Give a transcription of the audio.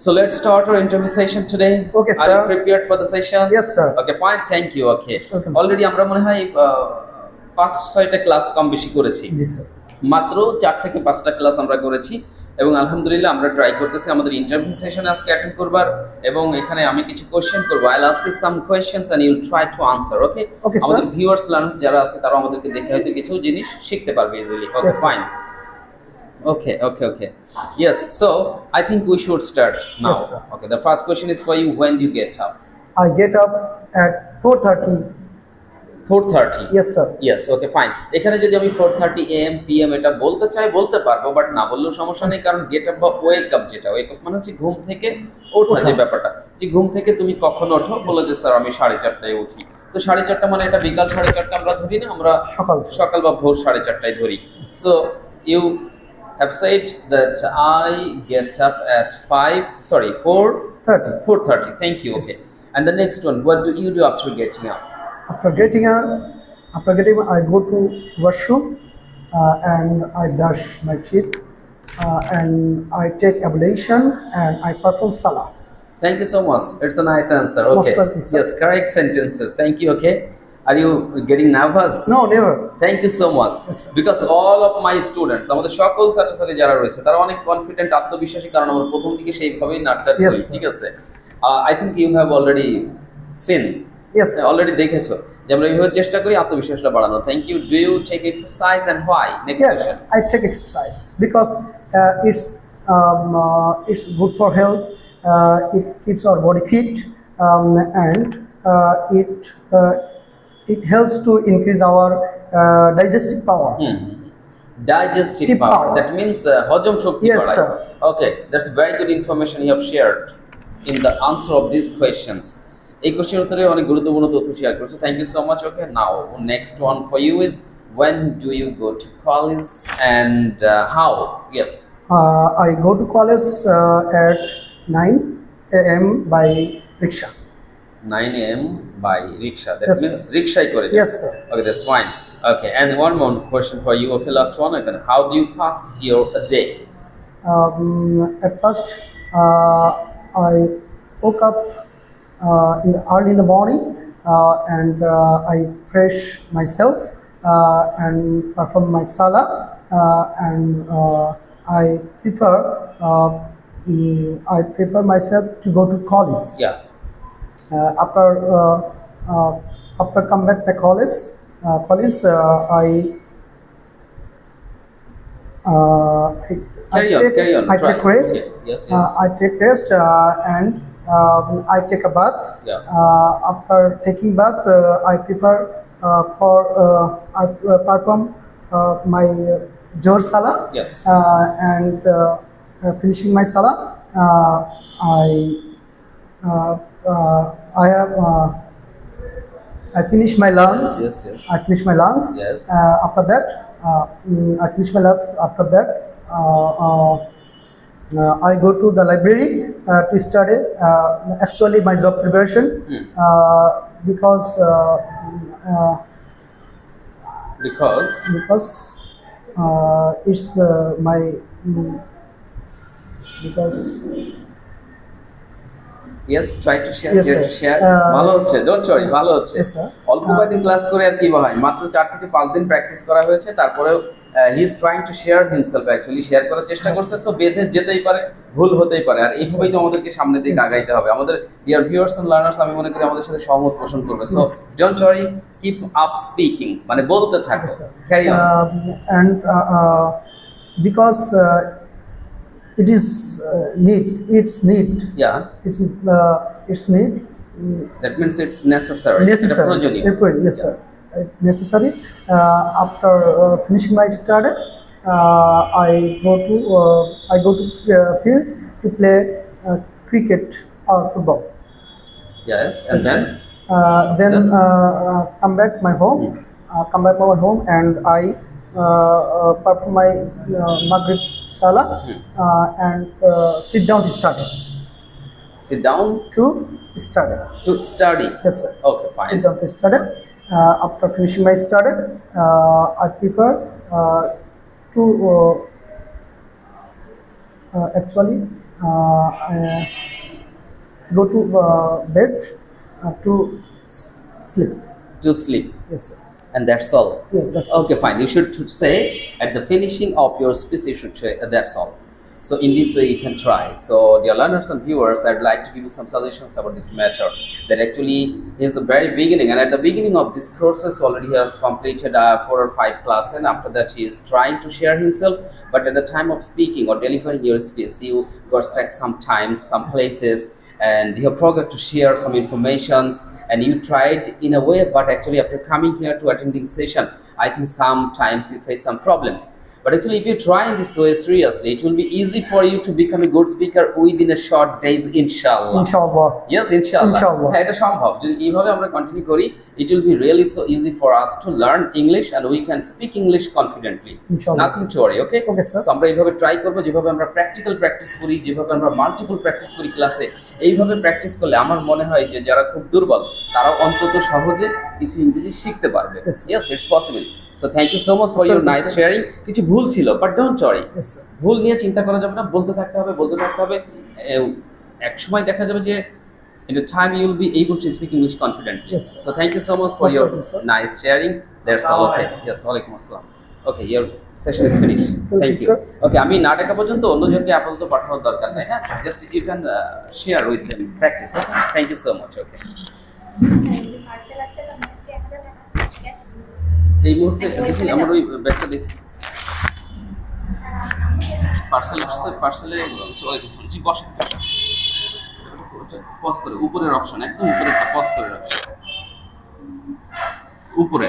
So let's start our interview session today. Okay, Are you sir. prepared for the session? Yes, sir. Okay, fine. Thank you. Okay. Welcome, sir. Already আমরা মনে হয় 5-6টা class কম বেশি করেছি। জি sir. মাত্র 4 থেকে 5টা class আমরা করেছি এবং আলহামদুলিল্লাহ আমরা ট্রাই করতেছি আমাদের ইন্টারভিউ সেশনে আজকে অ্যাটেন্ড করবার এবং এখানে আমি কিছু কোশ্চেন করব। I'll ask you some questions and you'll try to answer. Okay? Okay, sir. আমাদের ভিউয়ার্স লার্নার্স যারা আছে তারা আমাদেরকে দেখে হয়তো কিছু জিনিস শিখতে পারবে easily. Okay, Yes, sir. fine. Okay. Yes, so I think we should start now. Yes, sir. Okay, the first question is for you. When do you get up? I get up at 4:30. 4:30. Yes, sir. Yes, okay, fine. এখানে যদি আমি 4:30 AM PM এটা বলতে চাই বলতে পারবো, but না বললেও সমস্যা নেই, কারণ গেট আপ বা ওয়েক আপ যেটা, ওয়েক আপ মানে হচ্ছে ঘুম থেকে ওঠা, যে ব্যাপারটা, যে ঘুম থেকে তুমি কখন ওঠো, বলে যে স্যার আমি 4:30টায় উঠি। তো 4:30 মানে এটা বিকাল 4:30 আমরা ধরি না, আমরা সকাল বা ভোর 4:30টায় ধরি। So you have said that I get up at 4:30. 4:30. Thank you. Okay. And the next one, what do you do after getting up? After getting up, I go to washroom and I brush my teeth and I take ablution and I perform salah. Thank you so much. It's a nice answer. Most Okay. welcome, sir. Yes, correct sentences. Thank you. Okay. Are you getting nervous? No, never. Thank you so much. Yes, sir. Because all of my students, আমাদের সকল ছাত্রছাত্রী যারা রয়েছে তারা অনেক confident, আত্মবিশ্বাসী, কারণ আমরা প্রথম দিকে সেইভাবেই নার্চার Yes, করি। sir. ঠিক আছে? I think you have already seen. Yes, sir. Already দেখেছো যে আমরা এইভাবে চেষ্টা করি আত্মবিশ্বাসটা বাড়ানো। Thank you. Do you take exercise and why? Next question. Yes, I take exercise because it's good for health. It keeps our body fit and it helps to increase our digestive power. Digestive power. That means হজম শক্তি Yes, বাড়ায়। sir. Okay, that's very good information you have shared in the answer of these questions. এই কোশ্চেনের উত্তরে অনেক গুরুত্বপূর্ণ তথ্য share করেছো। Thank you so much. Okay, now next one for you is, when do you go to college and how? Yes. I go to college at 9 a.m. by rickshaw. 9 a.m. by rickshaw. That Yes, means sir. rickshaw করে যাও। Yes, sir. Okay, that's fine. Okay, and one more question for you. Okay, last one again. How do you pass your day? At first, I woke up early in the morning and I fresh myself and perform my salah and I prefer myself to go to college. Yeah. After come back to college, Carry on. I Try. take rest. Okay. Yes. I take rest and I take a bath. Yeah. After taking bath, I perform my Johar Salah. Yes. And finishing my Salah, I finish my lunch. Yes. I finish my lunch. Yes. After that, I finish my lunch. After that, I go to the library to study. Actually, my job preparation because it's my because. Yes, try to share. Yes, sir. Share. ভালো হচ্ছে, don't worry, ভালো হচ্ছে। Yes, sir. অল্প কয়েকদিন class করে আর কি হয়, মাত্র 4 থেকে 5 দিন প্র্যাকটিস করা হয়েছে, তারপরেও he is trying to share himself, actually share করার চেষ্টা করছে। সো বেঁধে যেতেই পারে, ভুল হতেই পারে, আর এইভাবেই তো আমাদেরকে সামনের দিকে আগাইতে হবে। আমাদের ডিয়ার ভিউয়ার্স এন্ড লার্নার্স, আমি মনে করি আমাদের সাথে সহমত পোষণ করবে। So don't worry, keep up speaking, মানে বলতে থাকো। Carry on. And because it is need. It's need. Yeah. It's need. That means it's necessary. Necessary. এটা প্রয়োজনীয়। Yes, sir. Necessary. After finishing my study, I go to field to play cricket or football. Yes, and then come back my home. And I perform my Maghrib Salah and sit down to study. Sit down To study. Yes, sir. Okay, fine. Sit down to study. After finishing my study, I prefer to actually I go to bed to sleep. To sleep. Yes, sir. And that's all. Yeah, that's Okay, fine. You should say at the finishing of your speech, you should say that's all. So in this way you can try. So dear learners and viewers, I'd like to give you some suggestions about this matter. That actually is the very beginning, and at the beginning of this courses already he has completed 4 or 5 classes, and after that he is trying to share himself. But at the time of speaking or delivering your speech, you got stuck sometimes, some places, and you have forgot to share some informations, and you tried in a way, but actually after coming here to attending session, I think sometimes you face some problems. But actually if you try in this way seriously, it will be easy for you to become a good speaker within a short days, inshallah. Inshallah. Yes, inshallah. Inshallah. হ্যাঁ, এটা সম্ভব। যদি এইভাবে আমরা continue করি, it will be really so easy for us to learn English and we can speak English confidently. Inshallah. Nothing to worry, okay? Okay, sir. So আমরা এইভাবে try করব, যেভাবে আমরা প্র্যাকটিক্যাল প্র্যাকটিস করি, যেভাবে আমরা মাল্টিপল প্র্যাকটিস করি ক্লাসে, এইভাবে প্র্যাকটিস করলে আমার মনে হয় যে যারা খুব দুর্বল তারাও অন্তত সহজে কিছু ইংরেজি শিখতে পারবে। Yes, sir. Yes, it's possible. So thank you so much for your nice sharing. কিছু ভুল ছিল, but don't worry. Yes, sir. ভুল নিয়ে চিন্তা করা যাবে না, বলতে থাকতে হবে, বলতে থাকতে হবে। এক সময় দেখা যাবে যে in the time you will be able to speak English confidently. Yes, sir. So thank you so much for Most your welcome, sir. nice sharing. That's all. Okay. Yes, walaikum assalam. Okay, your session is finished. Welcome, Thank you. sir. Okay, আমি না ডাকা পর্যন্ত অন্যজনকে আপাতত পাঠানোর দরকার নেই, হ্যাঁ? Just you can share with them, practice. Okay? Thank you so much. Okay. এই মুহূর্তে দেখি আমার ওই ব্যাগটা দেখি, পার্সেল আসছে, পার্সেলে চলে গেছে। জি, বসে পজ করে উপরের অপশন, একদম উপরে পজ করে রাখো, উপরে